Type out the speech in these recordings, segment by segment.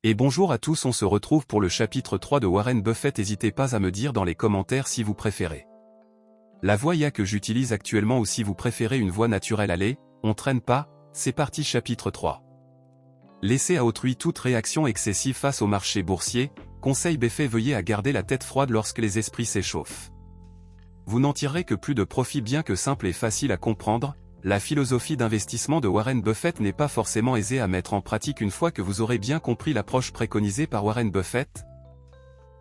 Et bonjour à tous, on se retrouve pour le chapitre 3 de Warren Buffett. N'hésitez pas à me dire dans les commentaires si vous préférez la voix IA que j'utilise actuellement ou si vous préférez une voix naturelle. Allez, on traîne pas, c'est parti. Chapitre 3. Laissez à autrui toute réaction excessive face au marché boursier. Conseil Buffett: veuillez à garder la tête froide lorsque les esprits s'échauffent. Vous n'en tirerez que plus de profit. Bien que simple et facile à comprendre, la philosophie d'investissement de Warren Buffett n'est pas forcément aisée à mettre en pratique une fois que vous aurez bien compris l'approche préconisée par Warren Buffett.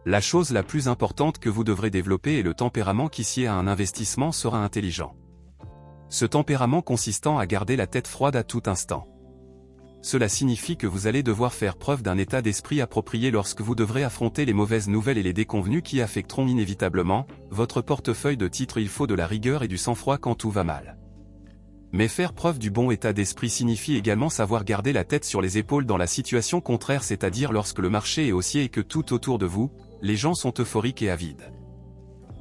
La chose la plus importante que vous devrez développer est le tempérament qui sied à un investissement sera intelligent. Ce tempérament consistant à garder la tête froide à tout instant. Cela signifie que vous allez devoir faire preuve d'un état d'esprit approprié lorsque vous devrez affronter les mauvaises nouvelles et les déconvenues qui affecteront inévitablement votre portefeuille de titres. Il faut de la rigueur et du sang-froid quand tout va mal. Mais faire preuve du bon état d'esprit signifie également savoir garder la tête sur les épaules dans la situation contraire, c'est-à-dire lorsque le marché est haussier et que tout autour de vous, les gens sont euphoriques et avides.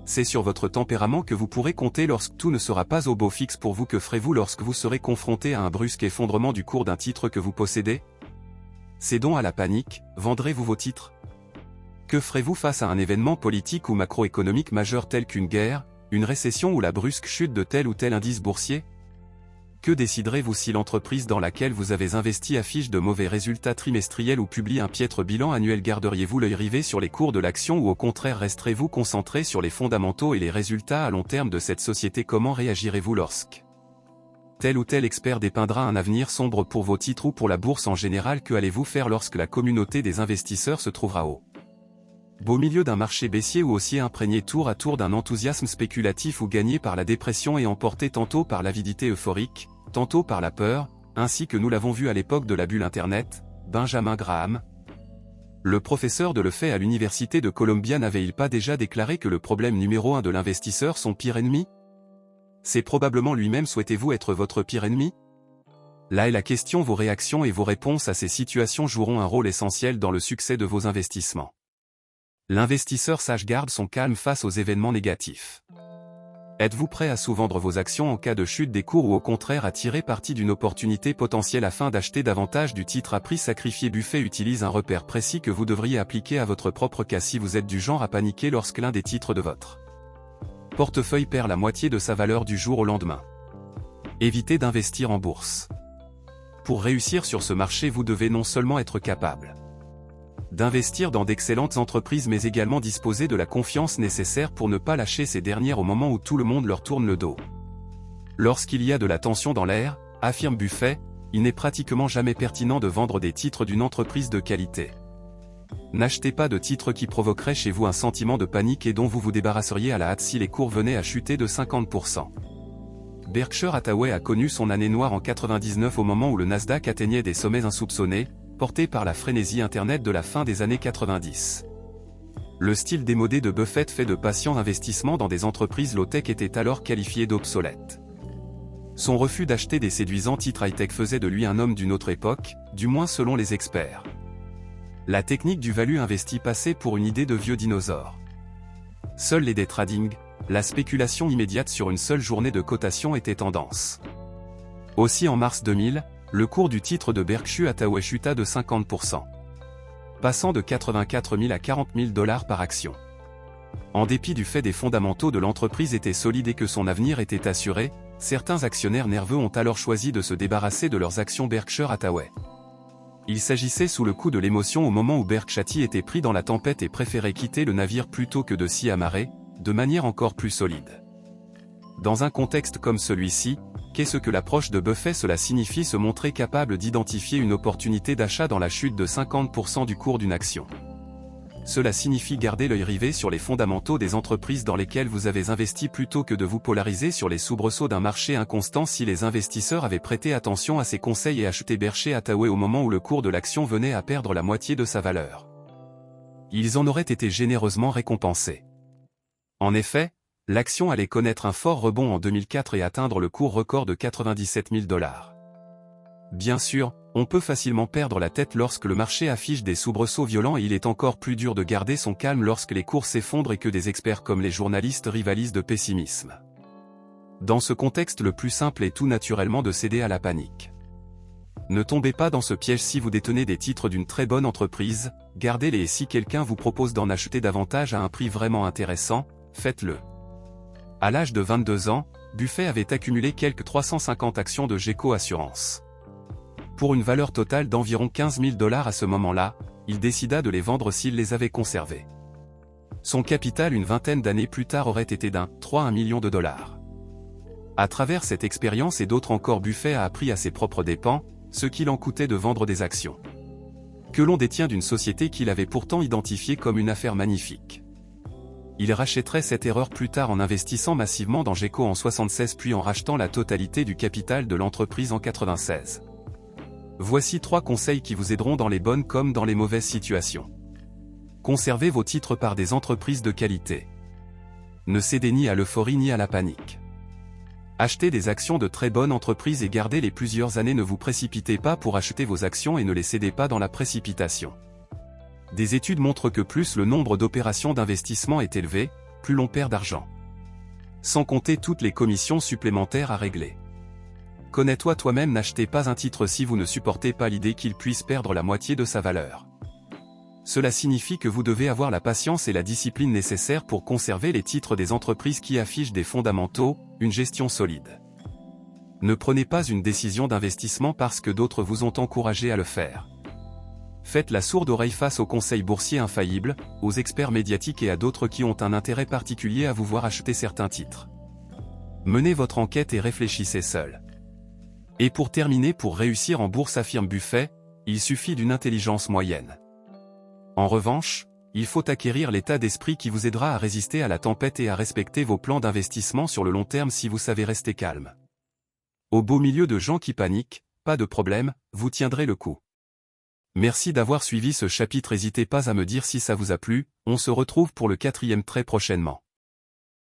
C'est sur votre tempérament que vous pourrez compter lorsque tout ne sera pas au beau fixe pour vous. Que ferez-vous lorsque vous serez confronté à un brusque effondrement du cours d'un titre que vous possédez? Cédons à la panique, vendrez-vous vos titres? Que ferez-vous face à un événement politique ou macroéconomique majeur tel qu'une guerre, une récession ou la brusque chute de tel ou tel indice boursier? Que déciderez-vous si l'entreprise dans laquelle vous avez investi affiche de mauvais résultats trimestriels ou publie un piètre bilan annuel? Garderiez-vous l'œil rivé sur les cours de l'action ou au contraire resterez-vous concentré sur les fondamentaux et les résultats à long terme de cette société? Comment réagirez-vous lorsque tel ou tel expert dépeindra un avenir sombre pour vos titres ou pour la bourse en général? Que allez-vous faire lorsque la communauté des investisseurs se trouvera au beau milieu d'un marché baissier ou haussier, imprégné tour à tour d'un enthousiasme spéculatif ou gagné par la dépression et emporté tantôt par l'avidité euphorique, tantôt par la peur, ainsi que nous l'avons vu à l'époque de la bulle Internet? Benjamin Graham, le professeur de l'EFE à l'université de Columbia, n'avait-il pas déjà déclaré que le problème numéro 1 de l'investisseur, son pire ennemi? C'est probablement lui-même. Souhaitez-vous être votre pire ennemi? Là est la question. Vos réactions et vos réponses à ces situations joueront un rôle essentiel dans le succès de vos investissements. L'investisseur sage garde son calme face aux événements négatifs. Êtes-vous prêt à sous-vendre vos actions en cas de chute des cours ou au contraire à tirer parti d'une opportunité potentielle afin d'acheter davantage du titre à prix sacrifié? Buffett utilise un repère précis que vous devriez appliquer à votre propre cas si vous êtes du genre à paniquer lorsque l'un des titres de votre portefeuille perd la moitié de sa valeur du jour au lendemain. Évitez d'investir en bourse. Pour réussir sur ce marché, vous devez non seulement être capable d'investir dans d'excellentes entreprises mais également disposer de la confiance nécessaire pour ne pas lâcher ces dernières au moment où tout le monde leur tourne le dos. Lorsqu'il y a de la tension dans l'air, affirme Buffett, il n'est pratiquement jamais pertinent de vendre des titres d'une entreprise de qualité. N'achetez pas de titres qui provoqueraient chez vous un sentiment de panique et dont vous vous débarrasseriez à la hâte si les cours venaient à chuter de 50%. Berkshire Hathaway a connu son année noire en 99 au moment où le Nasdaq atteignait des sommets insoupçonnés, porté par la frénésie Internet de la fin des années 90. Le style démodé de Buffett, fait de patients investissements dans des entreprises low-tech, était alors qualifié d'obsolète. Son refus d'acheter des séduisants titres high-tech faisait de lui un homme d'une autre époque, du moins selon les experts. La technique du value investi passait pour une idée de vieux dinosaure. Seuls les day trading, la spéculation immédiate sur une seule journée de cotation, était tendance. Aussi en mars 2000, le cours du titre de Berkshire Hathaway chuta de 50%, passant de 84 000 à 40 000 $ par action. En dépit du fait des fondamentaux de l'entreprise étaient solides et que son avenir était assuré, certains actionnaires nerveux ont alors choisi de se débarrasser de leurs actions Berkshire Hathaway. Il s'agissait sous le coup de l'émotion au moment où Berkshire était pris dans la tempête et préférait quitter le navire plutôt que de s'y amarrer, de manière encore plus solide. Dans un contexte comme celui-ci, qu'est-ce que l'approche de Buffett? Cela signifie se montrer capable d'identifier une opportunité d'achat dans la chute de 50% du cours d'une action. Cela signifie garder l'œil rivé sur les fondamentaux des entreprises dans lesquelles vous avez investi plutôt que de vous polariser sur les soubresauts d'un marché inconstant. Si les investisseurs avaient prêté attention à ces conseils et acheté Berkshire Hathaway au moment où le cours de l'action venait à perdre la moitié de sa valeur, ils en auraient été généreusement récompensés. En effet, l'action allait connaître un fort rebond en 2004 et atteindre le cours record de 97 000 $. Bien sûr, on peut facilement perdre la tête lorsque le marché affiche des soubresauts violents et il est encore plus dur de garder son calme lorsque les cours s'effondrent et que des experts comme les journalistes rivalisent de pessimisme. Dans ce contexte, le plus simple est tout naturellement de céder à la panique. Ne tombez pas dans ce piège si vous détenez des titres d'une très bonne entreprise, gardez-les et si quelqu'un vous propose d'en acheter davantage à un prix vraiment intéressant, faites-le. À l'âge de 22 ans, Buffett avait accumulé quelques 350 actions de GECO Assurance. Pour une valeur totale d'environ 15 000 $ à ce moment-là, il décida de les vendre s'il les avait conservées. Son capital une vingtaine d'années plus tard aurait été d'1 à 1 million de dollars. À travers cette expérience et d'autres encore, Buffett a appris à ses propres dépens ce qu'il en coûtait de vendre des actions que l'on détient d'une société qu'il avait pourtant identifiée comme une affaire magnifique. Il rachèterait cette erreur plus tard en investissant massivement dans GECO en 1976 puis en rachetant la totalité du capital de l'entreprise en 1996. Voici 3 conseils qui vous aideront dans les bonnes comme dans les mauvaises situations. Conservez vos titres par des entreprises de qualité. Ne cédez ni à l'euphorie ni à la panique. Achetez des actions de très bonnes entreprises et gardez-les plusieurs années. Ne vous précipitez pas pour acheter vos actions et ne les cédez pas dans la précipitation. Des études montrent que plus le nombre d'opérations d'investissement est élevé, plus l'on perd d'argent. Sans compter toutes les commissions supplémentaires à régler. Connais-toi toi-même, n'achetez pas un titre si vous ne supportez pas l'idée qu'il puisse perdre la moitié de sa valeur. Cela signifie que vous devez avoir la patience et la discipline nécessaires pour conserver les titres des entreprises qui affichent des fondamentaux, une gestion solide. Ne prenez pas une décision d'investissement parce que d'autres vous ont encouragé à le faire. Faites la sourde oreille face aux conseils boursiers infaillibles, aux experts médiatiques et à d'autres qui ont un intérêt particulier à vous voir acheter certains titres. Menez votre enquête et réfléchissez seul. Et pour terminer, pour réussir en bourse, affirme Buffett, il suffit d'une intelligence moyenne. En revanche, il faut acquérir l'état d'esprit qui vous aidera à résister à la tempête et à respecter vos plans d'investissement sur le long terme si vous savez rester calme. Au beau milieu de gens qui paniquent, pas de problème, vous tiendrez le coup. Merci d'avoir suivi ce chapitre, n'hésitez pas à me dire si ça vous a plu, on se retrouve pour le 4e très prochainement.